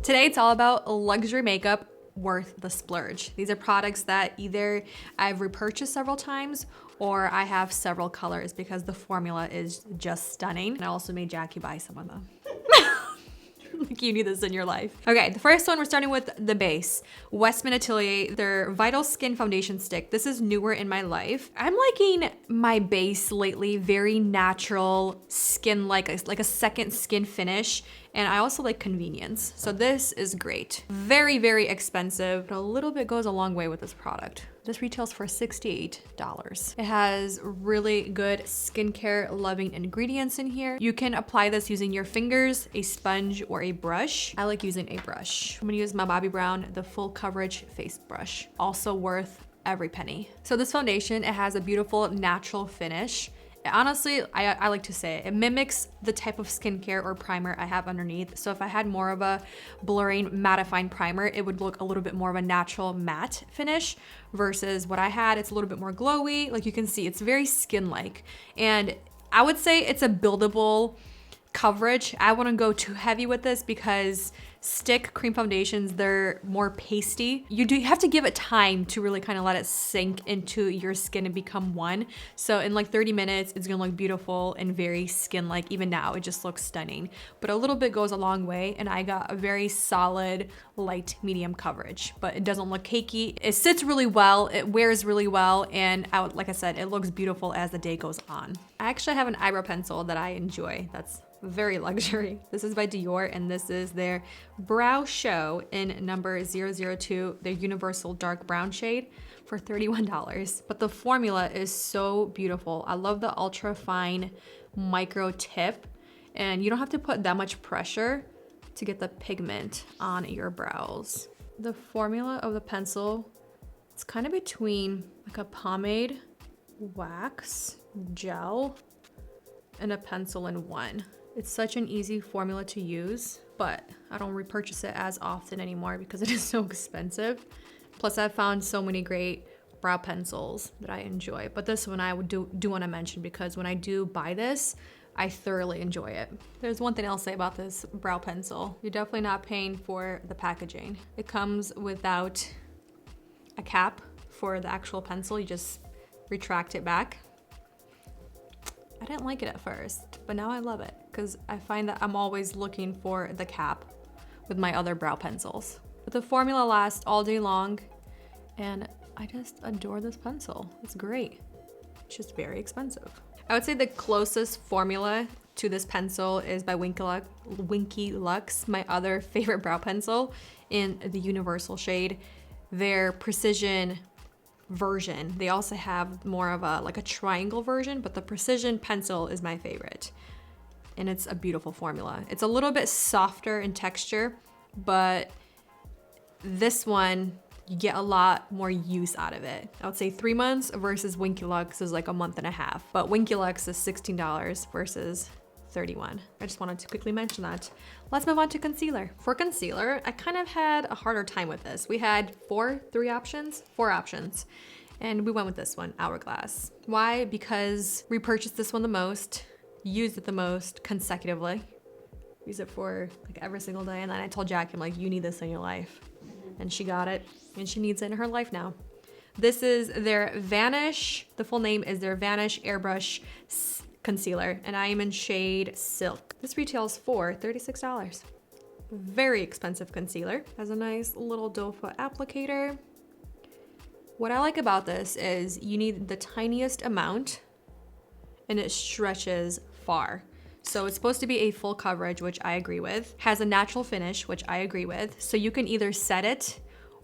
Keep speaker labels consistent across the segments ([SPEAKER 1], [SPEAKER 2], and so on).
[SPEAKER 1] Today it's all about luxury makeup worth the splurge. These are products that either I've repurchased several times or I have several colors because the formula is just stunning. And I also made Jackie buy some of them. Like you need this in your life. Okay, the first one, we're starting with the base. Westman Atelier, their Vital Skin Foundation Stick. This is newer in my life. I'm liking my base lately, very natural skin, like a second skin finish. And I also like convenience. So this is great. Very, very expensive, but a little bit goes a long way with this product. This retails for $68. It has really good skincare loving ingredients in here. You can apply this using your fingers, a sponge, or a brush. I like using a brush. I'm gonna use my Bobbi Brown, the full coverage face brush. Also worth every penny. So this foundation, it has a beautiful natural finish. Honestly, I like to say it mimics the type of skincare or primer I have underneath. So if I had more of a blurring mattifying primer, it would look a little bit more of a natural matte finish versus what I had. It's a little bit more glowy. Like you can see, it's very skin-like. And I would say it's a buildable coverage. I wouldn't go too heavy with this because stick cream foundations, they're more pasty. You have to give it time to really kind of let it sink into your skin and become one. So in like 30 minutes, it's gonna look beautiful and very skin-like. Even now, it just looks stunning. But a little bit goes a long way, and I got a very solid, light, medium coverage. But it doesn't look cakey. It sits really well, it wears really well, and like I said, it looks beautiful as the day goes on. I actually have an eyebrow pencil that I enjoy. That's very luxury. This is by Dior, and this is their Brow Show in number 002, their universal dark brown shade for $31. But the formula is so beautiful. I love the ultra fine micro tip, and you don't have to put that much pressure to get the pigment on your brows. The formula of the pencil, it's kind of between like a pomade, wax, gel, and a pencil in one. It's such an easy formula to use, but I don't repurchase it as often anymore because it is so expensive. Plus I've found so many great brow pencils that I enjoy, but this one I would do want to mention because when I do buy this, I thoroughly enjoy it. There's one thing I'll say about this brow pencil. You're definitely not paying for the packaging. It comes without a cap for the actual pencil. You just retract it back. I didn't like it at first, but now I love it because I find that I'm always looking for the cap with my other brow pencils. But the formula lasts all day long, and I just adore this pencil. It's great. It's just very expensive. I would say the closest formula to this pencil is by Winky Lux, my other favorite brow pencil in the universal shade. Their precision version. They also have more of a triangle version, but the precision pencil is my favorite. And it's a beautiful formula. It's a little bit softer in texture, but this one, you get a lot more use out of it. I would say 3 months versus Winky Lux is like a month and a half, but Winky Lux is $16 versus $31. I just wanted to quickly mention that. Let's move on to concealer. For concealer, I kind of had a harder time with this. We had four options, and we went with this one, Hourglass. Why? Because we purchased this one the most, used it the most consecutively, use it for like every single day, and then I told Jackie, I'm like, you need this in your life. And she got it, and she needs it in her life now. This is their Vanish, the full name is their Vanish Airbrush Concealer, and I am in shade Silk. This retails for $36. Very expensive concealer. Has a nice little doe foot applicator. What I like about this is you need the tiniest amount, and it stretches far. So it's supposed to be a full coverage, which I agree with. Has a natural finish, which I agree with. So you can either set it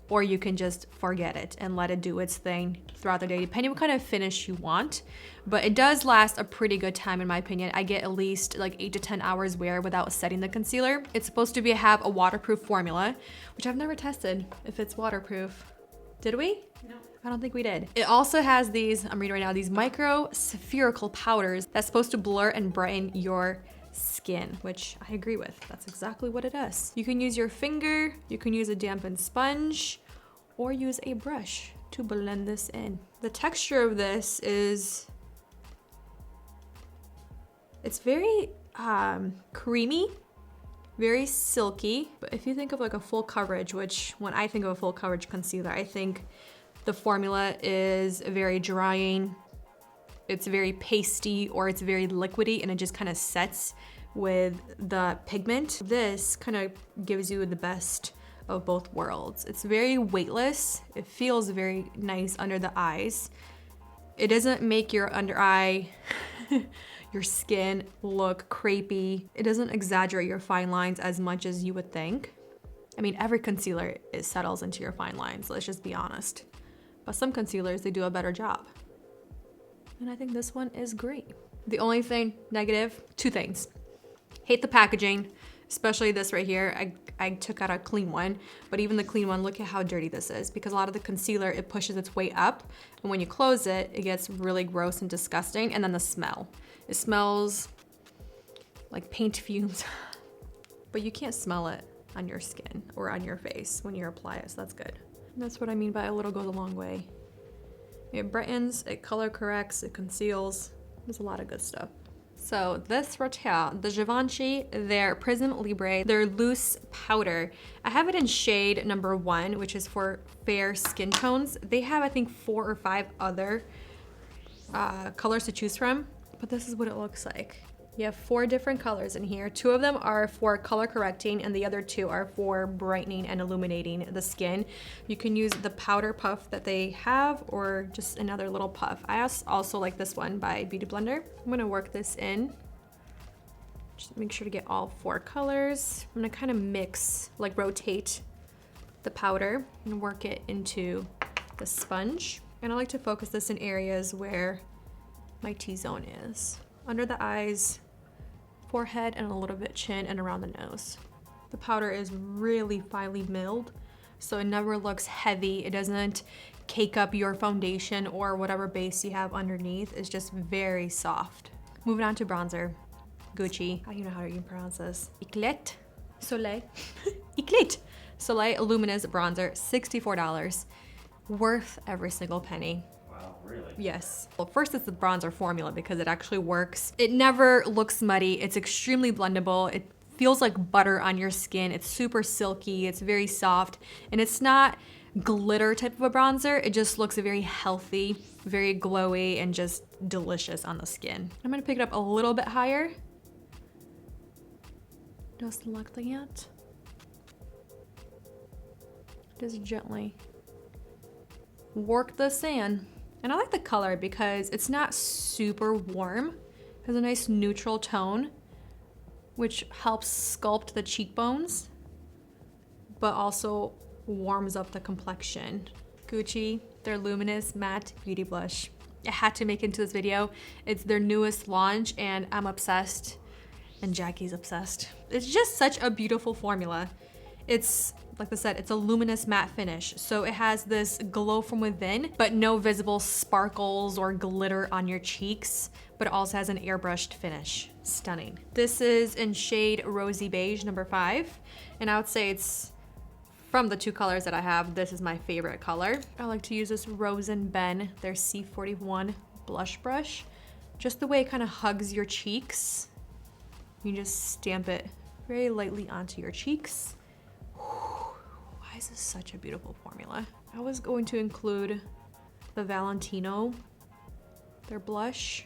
[SPEAKER 1] or you can just forget it and let it do its thing throughout the day, depending what kind of finish you want. But it does last a pretty good time in my opinion. I get at least like 8 to 10 hours wear without setting the concealer. It's supposed to have a waterproof formula, which I've never tested if it's waterproof. Did we? No. I don't think we did. It also has these, I'm reading right now, these micro spherical powders that's supposed to blur and brighten your skin, which I agree with. That's exactly what it does. You can use your finger, you can use a dampened sponge, or use a brush to blend this in. The texture of this is, it's very creamy, Very silky. But if you think of like a full coverage, which when I think of a full coverage concealer, I think the formula is very drying, it's very pasty, or it's very liquidy, and it just kind of sets with the pigment. This kind of gives you the best of both worlds. It's very weightless. It feels very nice under the eyes. It doesn't make your under eye, your skin look crepey. It doesn't exaggerate your fine lines as much as you would think. I mean, every concealer, it settles into your fine lines, let's just be honest. But some concealers, they do a better job. And I think this one is great. The only thing negative, two things. Hate the packaging, especially this right here. I took out a clean one, but even the clean one, look at how dirty this is, because a lot of the concealer, it pushes its way up, and when you close it, it gets really gross and disgusting. And then the smell. It smells like paint fumes, but you can't smell it on your skin or on your face when you apply it, so that's good. And that's what I mean by a little goes a long way. It brightens, it color corrects, it conceals. There's a lot of good stuff. So this right here, the Givenchy, their Prism Libre, their loose powder. I have it in shade number 1, which is for fair skin tones. They have, I think, 4 or 5 other colors to choose from, but this is what it looks like. You have 4 different colors in here. 2 of them are for color correcting, and the other 2 are for brightening and illuminating the skin. You can use the powder puff that they have, or just another little puff. I also like this one by Beauty Blender. I'm gonna work this in. Just make sure to get all 4 colors. I'm gonna kind of mix, like rotate the powder and work it into the sponge. And I like to focus this in areas where my T-zone is. Under the eyes, forehead, and a little bit chin and around the nose. The powder is really finely milled, so it never looks heavy. It doesn't cake up your foundation or whatever base you have underneath. It's just very soft. Moving on to bronzer. Gucci. I don't even know how to even pronounce this. Eclat Soleil. Eclat Soleil Luminous Bronzer, $64. Worth every single penny.
[SPEAKER 2] Really?
[SPEAKER 1] Yes. Well, first it's the bronzer formula because it actually works. It never looks muddy. It's extremely blendable. It feels like butter on your skin. It's super silky. It's very soft. And it's not glitter type of a bronzer. It just looks very healthy, very glowy, and just delicious on the skin. I'm gonna pick it up a little bit higher. Just like that. Just gently work this in. And I like the color because it's not super warm. It has a nice neutral tone, which helps sculpt the cheekbones, but also warms up the complexion. Gucci, their Luminous Matte Beauty Blush. I had to make it into this video. It's their newest launch, and I'm obsessed, and Jackie's obsessed. It's just such a beautiful formula. It's, like I said, it's a luminous matte finish. So it has this glow from within, but no visible sparkles or glitter on your cheeks, but it also has an airbrushed finish. Stunning. This is in shade Rosy Beige, number 5. And I would say it's, from the 2 colors that I have, this is my favorite color. I like to use this Rose and Ben, their C41 blush brush. Just the way it kind of hugs your cheeks. You just stamp it very lightly onto your cheeks. Why is this such a beautiful formula? I was going to include the Valentino, their blush,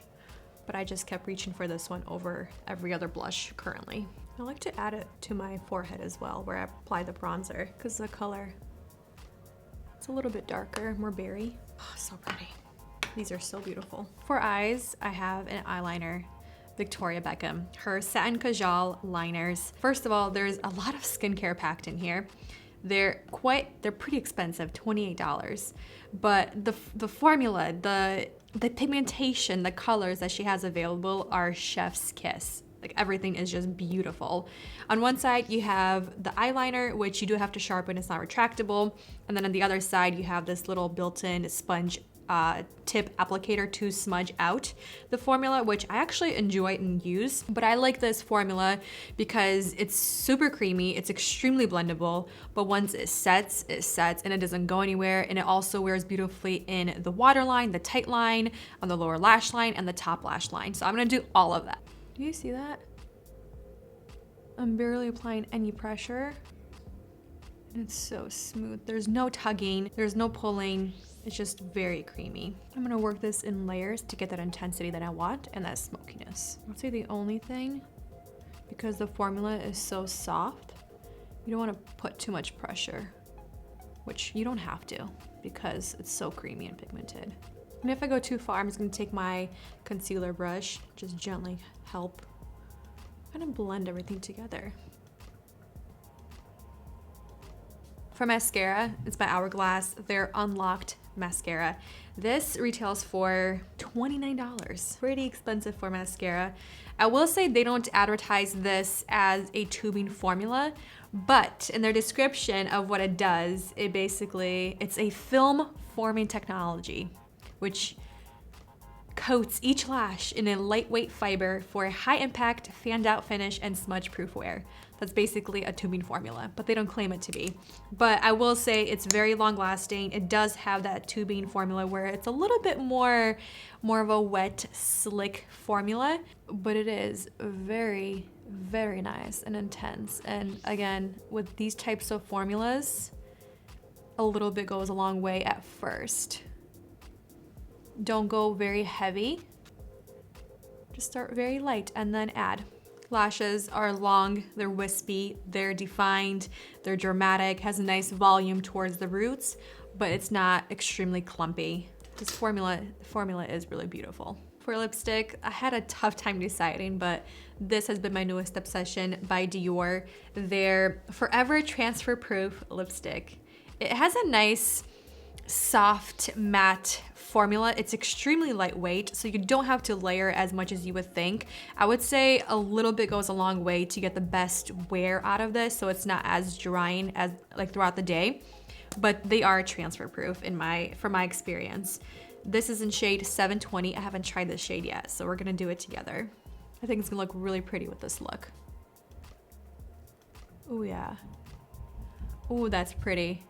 [SPEAKER 1] but I just kept reaching for this one over every other blush currently. I like to add it to my forehead as well, where I apply the bronzer, because the color, it's a little bit darker, more berry. Oh, so pretty. These are so beautiful. For eyes, I have an eyeliner, Victoria Beckham, her Satin Kajal liners. First of all, there's a lot of skincare packed in here. They're pretty expensive, $28. But the formula, the pigmentation, the colors that she has available are chef's kiss. Like, everything is just beautiful. On one side, you have the eyeliner, which you do have to sharpen, it's not retractable. And then on the other side, you have this little built-in sponge tip applicator to smudge out the formula, which I actually enjoy and use. But I like this formula because it's super creamy, it's extremely blendable, but once it sets and it doesn't go anywhere. And it also wears beautifully in the waterline, the tight line, on the lower lash line, and the top lash line. So I'm gonna do all of that. Do you see that? I'm barely applying any pressure. And it's so smooth. There's no tugging, there's no pulling. It's just very creamy. I'm gonna work this in layers to get that intensity that I want and that smokiness. I'll say the only thing, because the formula is so soft, you don't wanna put too much pressure, which you don't have to because it's so creamy and pigmented. And if I go too far, I'm just gonna take my concealer brush, just gently help kind of blend everything together. For mascara, it's by Hourglass. They're unlocked mascara. This retails for $29. Pretty expensive for mascara. I will say they don't advertise this as a tubing formula, but in their description of what it does, it's a film forming technology, which coats each lash in a lightweight fiber for a high impact, fanned out finish and smudge proof wear. That's basically a tubing formula, but they don't claim it to be. But I will say it's very long lasting. It does have that tubing formula where it's a little bit more of a wet, slick formula, but it is very, very nice and intense. And again, with these types of formulas, a little bit goes a long way at first. Don't go very heavy. Just start very light and then add. Lashes are long, they're wispy, they're defined, they're dramatic, has a nice volume towards the roots, but it's not extremely clumpy. This formula is really beautiful. For lipstick, I had a tough time deciding, but this has been my newest obsession by Dior. Their Forever Transfer Proof lipstick. It has a nice soft matte formula. It's extremely lightweight, so you don't have to layer as much as you would think. I would say a little bit goes a long way to get the best wear out of this, so it's not as drying as like throughout the day, but they are transfer proof from my experience. This is in shade 720. I haven't tried this shade yet, so we're gonna do it together. I think it's gonna look really pretty with this look. Oh yeah. Oh, that's pretty.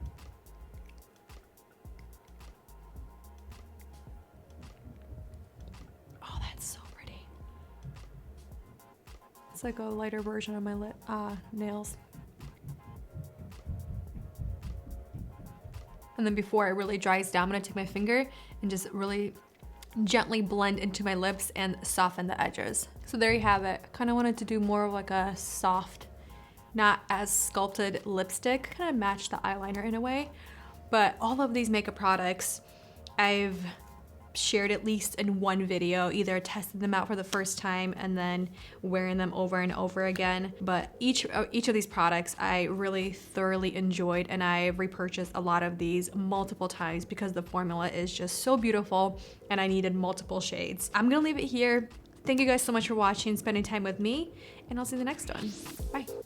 [SPEAKER 1] It's like a lighter version of my nails. And then before it really dries down, I'm gonna take my finger and just really gently blend into my lips and soften the edges. So there you have it. Kind of wanted to do more of like a soft, not as sculpted lipstick, kind of match the eyeliner in a way. But all of these makeup products, I've shared at least in one video, either tested them out for the first time and then wearing them over and over again. But each of these products I really thoroughly enjoyed, and I've repurchased a lot of these multiple times because the formula is just so beautiful and I needed multiple shades. I'm gonna leave it here. Thank you guys so much for watching, spending time with me, and I'll see you in the next one. Bye.